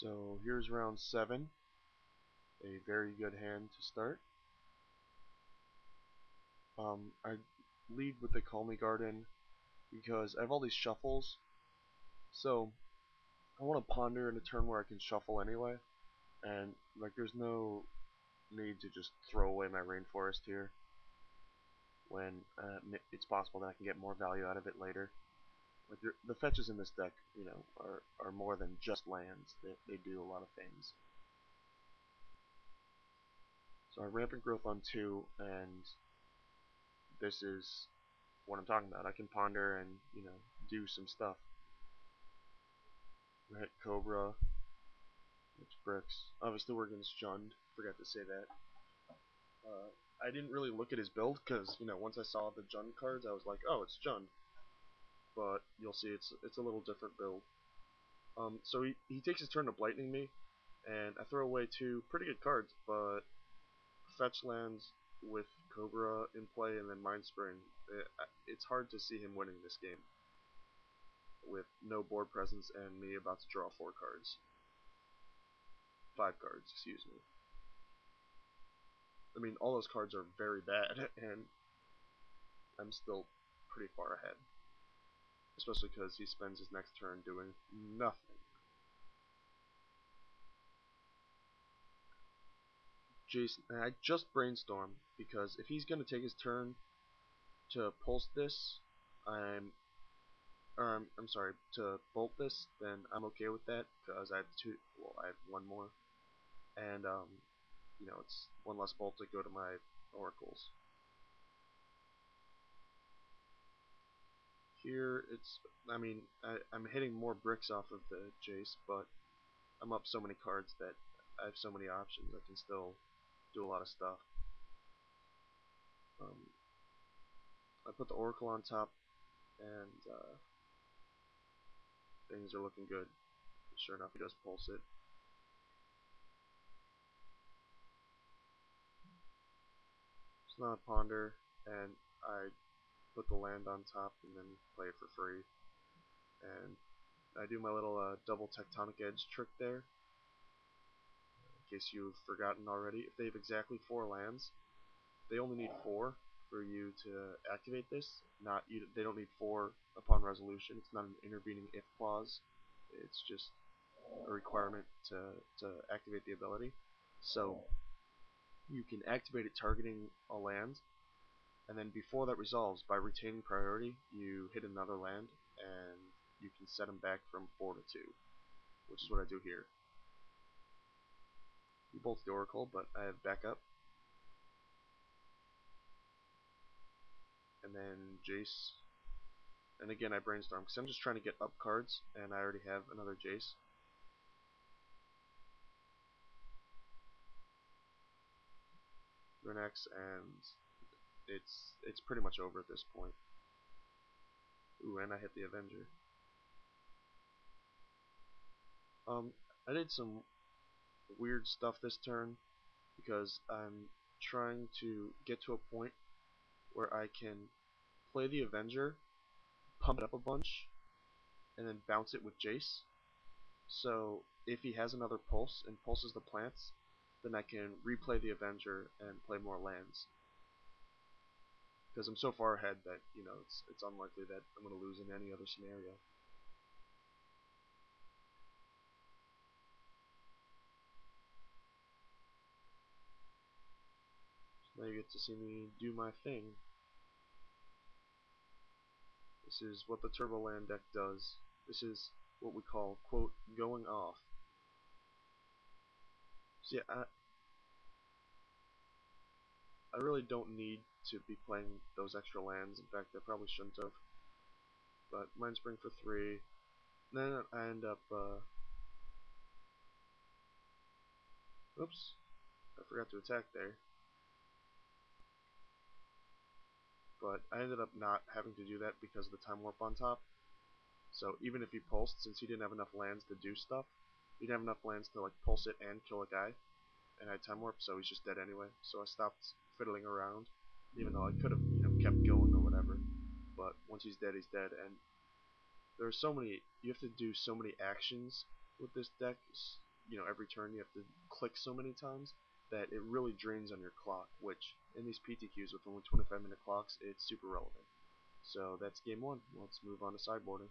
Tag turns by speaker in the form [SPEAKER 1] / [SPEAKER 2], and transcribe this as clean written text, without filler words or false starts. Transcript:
[SPEAKER 1] So here's round 7, a very good hand to start. I lead with the Call Me Garden because I have all these shuffles, so I want to ponder in a turn where I can shuffle anyway, and like there's no need to just throw away my rainforest here when it's possible that I can get more value out of it later. Like the fetches in this deck, are more than just lands. They do a lot of things. So I rampant growth on 2, and this is what I'm talking about. I can ponder and do some stuff. I hit Cobra, which bricks. Obviously we're against Jund. Forgot to say that. I didn't really look at his build because once I saw the Jund cards, I was like, oh, it's Jund. But you'll see it's a little different build. So he takes his turn to Blightning me, and I throw away 2 pretty good cards, but fetch lands with Cobra in play and then Mind Spring. It's hard to see him winning this game with no board presence and me about to draw 4 cards. 5 cards, excuse me. I mean, all those cards are very bad, and I'm still pretty far ahead. Especially because he spends his next turn doing nothing. Jason, I just brainstormed because if he's going to take his turn to pulse this, to bolt this, then I'm okay with that because I have 1 more, and it's 1 less bolt to go to my oracles. Here I'm hitting more bricks off of the Jace, but I'm up so many cards that I have so many options. I can still do a lot of stuff. I put the oracle on top, and things are looking good. Sure enough, he does pulse it. It's not a ponder, and I put the land on top and then play it for free. And I do my little double tectonic edge trick there. In case you've forgotten already, if they have exactly 4 lands, they only need 4 for you to activate this. They don't need 4 upon resolution. It's not an intervening if clause. It's just a requirement to activate the ability. So you can activate it targeting a land, and then before that resolves, by retaining priority, you hit another land, and you can set them back from 4 to 2, which is what I do here. He bolts the oracle, but I have backup. And then Jace. And again, I brainstorm because I'm just trying to get up cards, and I already have another Jace. Renex, and it's pretty much over at this point. Ooh, and I hit the Avenger. I did some weird stuff this turn because I'm trying to get to a point where I can play the Avenger, pump it up a bunch, and then bounce it with Jace. So if he has another pulse and pulses the plants, then I can replay the Avenger and play more lands. Because I'm so far ahead that it's unlikely that I'm going to lose in any other scenario. So now you get to see me do my thing. This is what the Turboland deck does. This is what we call, quote, going off. So yeah, I really don't need to be playing those extra lands. In fact, I probably shouldn't have. But Mind Spring for 3. Then I end up, oops, I forgot to attack there. But I ended up not having to do that because of the Time Warp on top. So even if he pulsed, since he didn't have enough lands to do stuff, he didn't have enough lands to like pulse it and kill a guy, and I had Time Warp, so he's just dead anyway. So I stopped fiddling around, even though I could have kept going or whatever. But once he's dead, he's dead, and there are so many. You have to do so many actions with this deck. every turn you have to click so many times that it really drains on your clock, which in these PTQs with only 25-minute clocks, it's super relevant. So that's game one. Let's move on to sideboarding.